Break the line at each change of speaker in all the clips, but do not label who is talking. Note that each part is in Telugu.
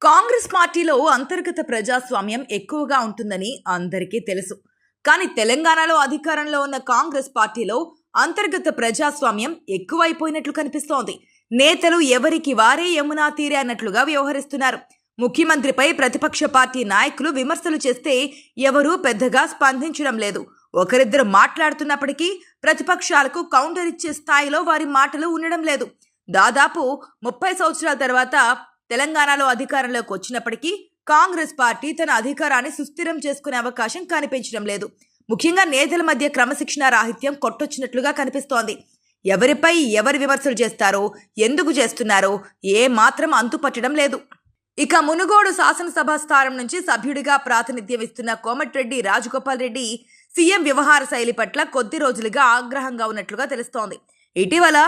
కాంగ్రెస్ పార్టీలో అంతర్గత ప్రజాస్వామ్యం ఎక్కువగా ఉంటుందని అందరికీ తెలుసు. కానీ తెలంగాణలో అధికారంలో ఉన్న కాంగ్రెస్ పార్టీలో అంతర్గత ప్రజాస్వామ్యం ఎక్కువైపోయినట్లు కనిపిస్తోంది. నేతలు ఎవరికి వారే యమునా తీరే అన్నట్లుగా వ్యవహరిస్తున్నారు. ముఖ్యమంత్రిపై ప్రతిపక్ష పార్టీ నాయకులు విమర్శలు చేస్తే ఎవరూ పెద్దగా స్పందించడం లేదు. ఒకరిద్దరు మాట్లాడుతున్నప్పటికీ ప్రతిపక్షాలకు కౌంటర్ ఇచ్చే స్థాయిలో వారి మాటలు ఉండడం లేదు. దాదాపు 30 సంవత్సరాల తర్వాత తెలంగాణలో అధికారంలోకి వచ్చినప్పటికీ కాంగ్రెస్ పార్టీ తన అధికారాన్ని సుస్థిరం చేసుకునే అవకాశం కనిపించడం లేదు. ముఖ్యంగా నేతల మధ్య క్రమశిక్షణ రాహిత్యం కొట్టొచ్చినట్లుగా కనిపిస్తోంది. ఎవరిపై ఎవరు విమర్శలు చేస్తారో, ఎందుకు చేస్తున్నారో ఏ మాత్రం అంతుపట్టడం లేదు. ఇక మునుగోడు శాసనసభ స్థానం నుంచి సభ్యుడిగా ప్రాతినిధ్యం ఇస్తున్న కోమటిరెడ్డి రాజగోపాల్ రెడ్డి సీఎం వ్యవహార శైలి పట్ల కొద్ది రోజులుగా ఆగ్రహంగా ఉన్నట్లుగా తెలుస్తోంది. ఇటీవల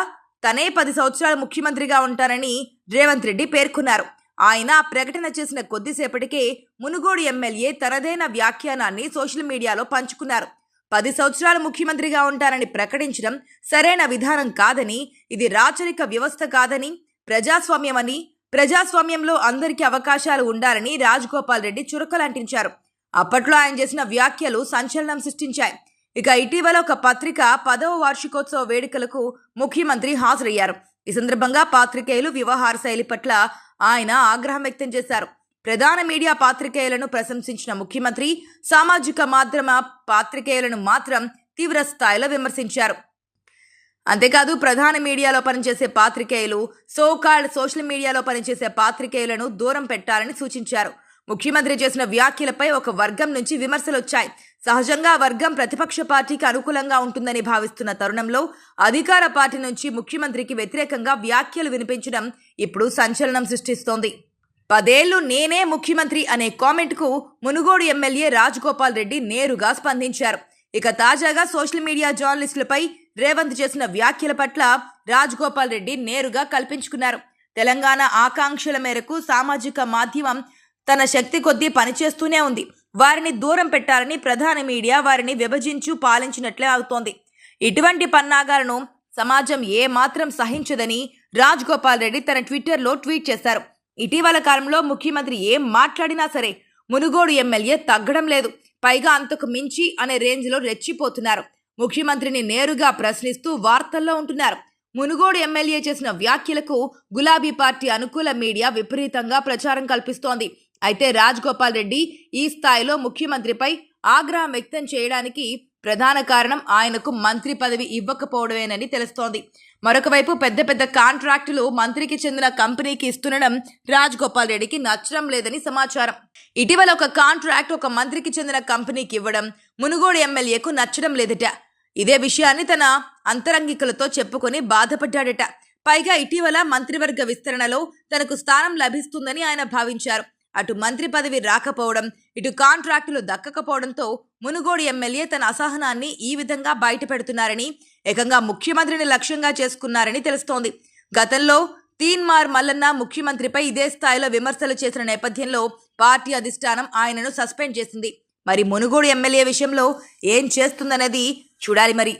తనే 10 సంవత్సరాలు ముఖ్యమంత్రిగా ఉంటారని రేవంత్ రెడ్డి పేర్కొన్నారు. ఆయన ప్రకటన చేసిన కొద్దిసేపటికే మునుగోడు ఎమ్మెల్యే తనదైన వ్యాఖ్యానాన్ని సోషల్ మీడియాలో పంచుకున్నారు. 10 సంవత్సరాలు ముఖ్యమంత్రిగా ఉంటారని ప్రకటించడం సరైన విధానం కాదని, ఇది రాచరిక వ్యవస్థ కాదని, ప్రజాస్వామ్యమని, ప్రజాస్వామ్యంలో అందరికీ అవకాశాలు ఉండాలని రాజగోపాల్ రెడ్డి చురకలంటించారు. అప్పట్లో ఆయన చేసిన వ్యాఖ్యలు సంచలనం సృష్టించాయి. ఇక ఇటీవల ఒక పత్రిక 10వ వార్షికోత్సవ వేడుకలకు ముఖ్యమంత్రి హాజరయ్యారు. ఈ సందర్భంగా పాత్రికేయులు వ్యవహార శైలి పట్ల ఆయన ఆగ్రహం వ్యక్తం చేశారు. ప్రధాన మీడియా పాత్రికేయులను ప్రశంసించిన ముఖ్యమంత్రి సామాజిక మాధ్యమ పాత్రికేయులను మాత్రం తీవ్ర స్థాయిలో విమర్శించారు. అంతేకాదు ప్రధాన మీడియాలో పనిచేసే పాత్రికేయులు, సోకాల్డ్ సోషల్ మీడియాలో పనిచేసే పాత్రికేయులను దూరం పెట్టాలని సూచించారు. ముఖ్యమంత్రి చేసిన వ్యాఖ్యలపై ఒక వర్గం నుంచి విమర్శలు వచ్చాయి. సహజంగా ఆ వర్గం ప్రతిపక్ష పార్టీకి అనుకూలంగా ఉంటుందని భావిస్తున్న తరుణంలో అధికార పార్టీ నుంచి ముఖ్యమంత్రికి వ్యతిరేకంగా వ్యాఖ్యలు వినిపించడం ఇప్పుడు సంచలనం సృష్టిస్తోంది. 10 ఏళ్లు నేనే ముఖ్యమంత్రి అనే కామెంట్కు మునుగోడు ఎమ్మెల్యే రాజగోపాల్ రెడ్డి నేరుగా స్పందించారు. ఇక తాజాగా సోషల్ మీడియా జర్నలిస్టులపై రేవంత్ చేసిన వ్యాఖ్యల పట్ల రాజగోపాల్ రెడ్డి నేరుగా కల్పించుకున్నారు. తెలంగాణ ఆకాంక్షల మేరకు సామాజిక మాధ్యమం తన శక్తి కొద్దీ పనిచేస్తూనే ఉంది. వారిని దూరం పెట్టాలని ప్రధాన మీడియా వారిని విభజించు పాలించినట్లే అవుతోంది. ఇటువంటి పన్నాగాలను సమాజం ఏ మాత్రం సహించదని రాజగోపాల్ రెడ్డి తన ట్విట్టర్లో ట్వీట్ చేశారు. ఇటీవల కాలంలో ముఖ్యమంత్రి ఏం మాట్లాడినా సరే మునుగోడు ఎమ్మెల్యే తగ్గడం లేదు. పైగా అంతకు మించి అనే రేంజ్లో రెచ్చిపోతున్నారు. ముఖ్యమంత్రిని నేరుగా ప్రశ్నిస్తూ వార్తల్లో ఉంటున్నారు. మునుగోడు ఎమ్మెల్యే చేసిన వ్యాఖ్యలకు గులాబీ పార్టీ అనుకూల మీడియా విపరీతంగా ప్రచారం కల్పిస్తోంది. అయితే రాజగోపాల్ రెడ్డి ఈ స్థాయిలో ముఖ్యమంత్రిపై ఆగ్రహం వ్యక్తం చేయడానికి ప్రధాన కారణం ఆయనకు మంత్రి పదవి ఇవ్వకపోవడమేనని తెలుస్తోంది. మరొక వైపు పెద్ద పెద్ద కాంట్రాక్టులు మంత్రికి చెందిన కంపెనీకి ఇస్తుండడం రాజగోపాల్ రెడ్డికి నచ్చడం లేదని సమాచారం. ఇటీవల ఒక కాంట్రాక్ట్ ఒక మంత్రికి చెందిన కంపెనీకి ఇవ్వడం మునుగోడు ఎమ్మెల్యేకు నచ్చడం లేదట. ఇదే విషయాన్ని తన అంతరంగికులతో చెప్పుకొని బాధపడ్డాడట. పైగా ఇటీవల మంత్రివర్గ విస్తరణలో తనకు స్థానం లభిస్తుందని ఆయన భావించారు. అటు మంత్రి పదవి రాకపోవడం, ఇటు కాంట్రాక్టులు దక్కకపోవడంతో మునుగోడు ఎమ్మెల్యే తన అసహనాన్ని ఈ విధంగా బయటపెడుతున్నారని, ఏకంగా ముఖ్యమంత్రిని లక్ష్యంగా చేసుకున్నారని తెలుస్తోంది. గతంలో తీన్మార్ మల్లన్న ముఖ్యమంత్రిపై ఇదే స్థాయిలో విమర్శలు చేసిన నేపథ్యంలో పార్టీ అధిష్టానం ఆయనను సస్పెండ్ చేసింది. మరి మునుగోడు ఎమ్మెల్యే విషయంలో ఏం చేస్తుందనేది చూడాలి మరి.